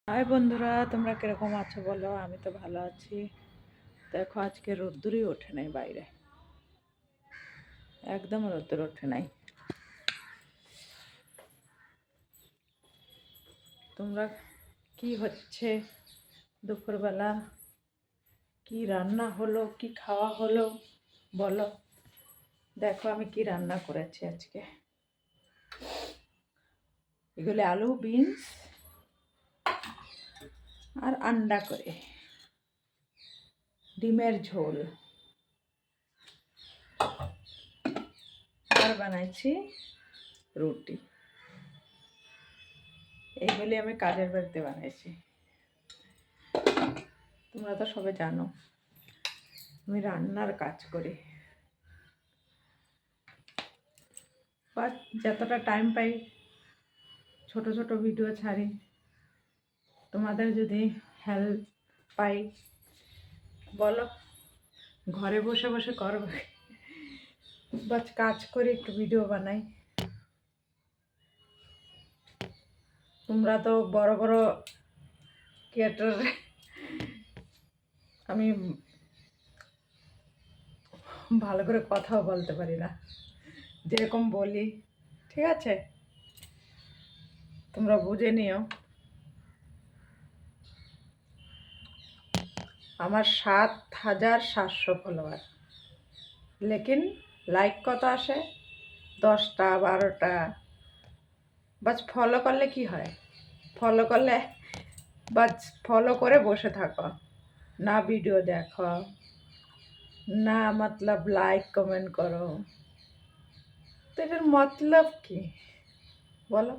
High বন্ধুরা, তোমরা কিরকম আছো বলো। আমি তো ভালো আছি। দেখো আজকে রোদ্দুরই ওঠে নাই বাইরে, একদম রোদ্দুর ওঠে নাই। তোমরা কি হচ্ছে দুপুরবেলা, কি রান্না হলো, কি খাওয়া হলো বলো। দেখো আমি কি রান্না করেছি আজকে। এগুলো আলু, বিনস আর আন্ডা করে ডিমের ঝোল। আর বানাইছি রুটি। এইগুলি আমি কাজের বাড়িতে বানাইছি। তোমরা তো সবাই জানো আমি রান্নার কাজ করি, বাট যতটা টাইম পাই ছোট ছোট ভিডিও ছাড়ি। তোমাদের যদি হেল্প পাই বলো, ঘরে বসে বসে করবে, বাস কাজ করে একটু ভিডিও বানাই। তোমরা তো বড় বড় ক্রিয়েটর, আমি ভালো করে কথাও বলতে পারি না, যেরকম বলি ঠিক আছে তোমরা বুঝে নিও। আমার 7,700 ফলোয়ার, লেকিন লাইক কত আসে 10টা 12টা। বাস ফলো করলে কি হয়, ফলো করলে বাস ফলো করে বসে থাকো, না ভিডিও দেখো, না মতলব লাইক কমেন্ট করো। তো এটার মতলব কি বলো।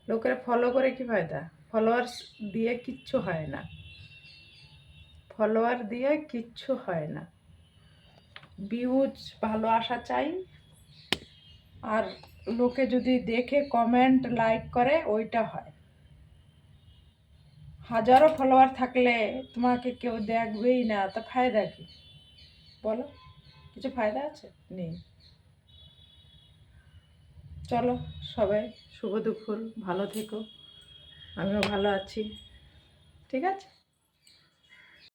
লোকের ফলো করে কি ফায়দা? ফলোয়ার্স দিয়ে কিচ্ছু হয় না, ফলোয়ার দিয়ে কিচ্ছু হয় না। ভিউজ ভালো আসা চাই, আর লোকে যদি দেখে কমেন্ট লাইক করে ওইটা হয়। হাজারো ফলোয়ার থাকলে তোমাকে কেউ দেখবেই না, তো ফায়দা কি বলো? কিছু ফায়দা আছে? নেই। চলো সবাই শুভ দুপুর, ভালো থেকো। আমিও ভালো আছি, ঠিক আছে।